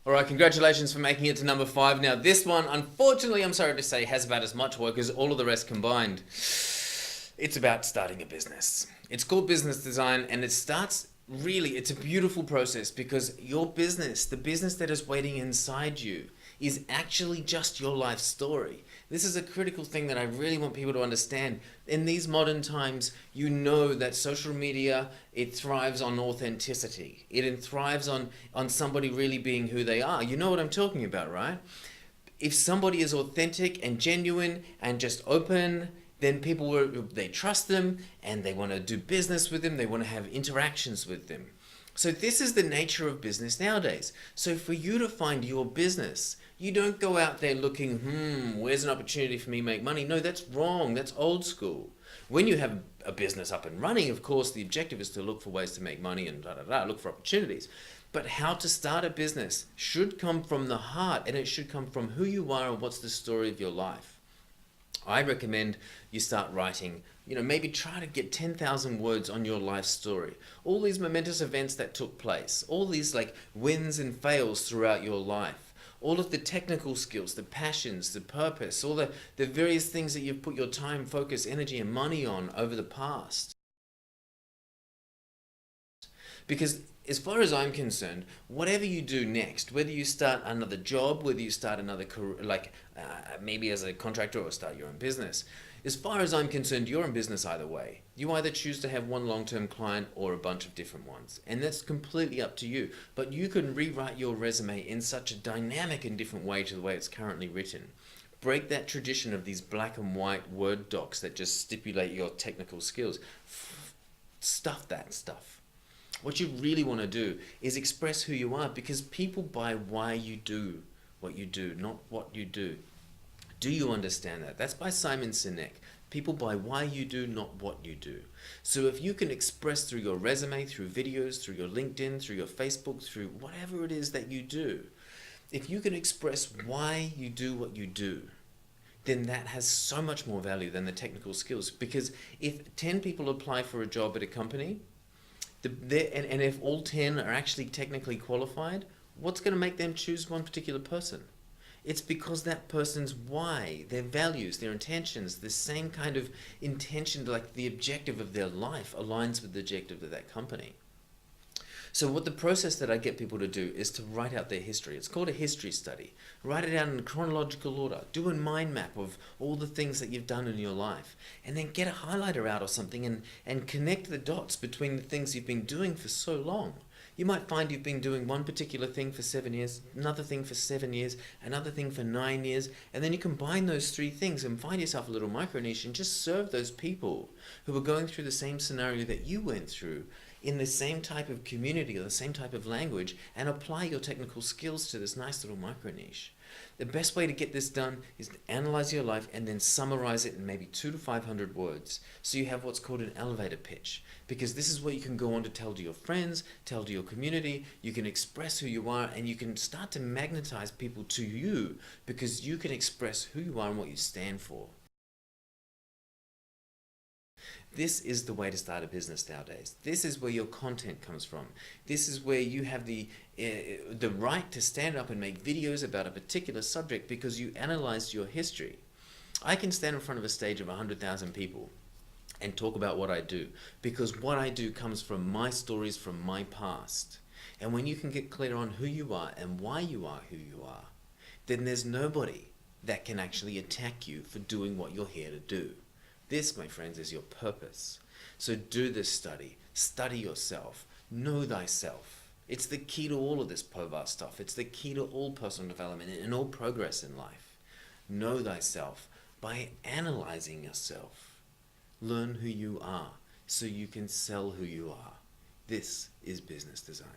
All right, congratulations for making it to number 5. Now, this one, unfortunately, I'm sorry to say, has about as much work as all of the rest combined. It's about starting a business. It's called business design, and it starts really, it's a beautiful process because your business, the business that is waiting inside you, is actually just your life story. This is a critical thing that I really want people to understand. In these modern times, you know that social media, it thrives on authenticity. It thrives on somebody really being who they are. You know what I'm talking about, right? If somebody is authentic and genuine and just open, then they trust them and they want to do business with them. They want to have interactions with them. So this is the nature of business nowadays. So for you to find your business, you don't go out there looking, where's an opportunity for me to make money? No, that's wrong. That's old school. When you have a business up and running, of course, the objective is to look for ways to make money and look for opportunities. But how to start a business should come from the heart, and it should come from who you are and what's the story of your life. I recommend you start writing, maybe try to get 10,000 words on your life story. All these momentous events that took place, all these like wins and fails throughout your life, all of the technical skills, the passions, the purpose, all the various things that you've put your time, focus, energy, and money on over the past. Because as far as I'm concerned, whatever you do next, whether you start another job, whether you start another career, maybe as a contractor or start your own business, as far as I'm concerned, you're in business either way. You either choose to have one long-term client or a bunch of different ones. And that's completely up to you. But you can rewrite your resume in such a dynamic and different way to the way it's currently written. Break that tradition of these black and white Word docs that just stipulate your technical skills. Stuff that stuff. What you really want to do is express who you are, because people buy why you do what you do, not what you do. Do you understand that? That's by Simon Sinek. People buy why you do, not what you do. So if you can express through your resume, through videos, through your LinkedIn, through your Facebook, through whatever it is that you do, if you can express why you do what you do, then that has so much more value than the technical skills. Because if 10 people apply for a job at a company, and if all 10 are actually technically qualified, what's going to make them choose one particular person? It's because that person's why, their values, their intentions, the same kind of intention, like the objective of their life aligns with the objective of that company. So what the process that I get people to do is to write out their history. It's called a history study. Write it out in chronological order. Do a mind map of all the things that you've done in your life. And then get a highlighter out or something and connect the dots between the things you've been doing for so long. You might find you've been doing one particular thing for 7 years, another thing for 7 years, another thing for 9 years, and then you combine those 3 things and find yourself a little micro niche and just serve those people who are going through the same scenario that you went through, in the same type of community or the same type of language, and apply your technical skills to this nice little micro niche. The best way to get this done is to analyze your life and then summarize it in maybe 200 to 500 words. So you have what's called an elevator pitch, because this is what you can go on to tell to your friends, tell to your community. You can express who you are, and you can start to magnetize people to you because you can express who you are and what you stand for. This is the way to start a business nowadays. This is where your content comes from. This is where you have the right to stand up and make videos about a particular subject because you analyzed your history. I can stand in front of a stage of 100,000 people and talk about what I do, because what I do comes from my stories from my past. And when you can get clear on who you are and why you are who you are, then there's nobody that can actually attack you for doing what you're here to do. This, my friends, is your purpose. So do this study. Study yourself. Know thyself. It's the key to all of this POVA stuff. It's the key to all personal development and all progress in life. Know thyself by analyzing yourself. Learn who you are so you can sell who you are. This is business design.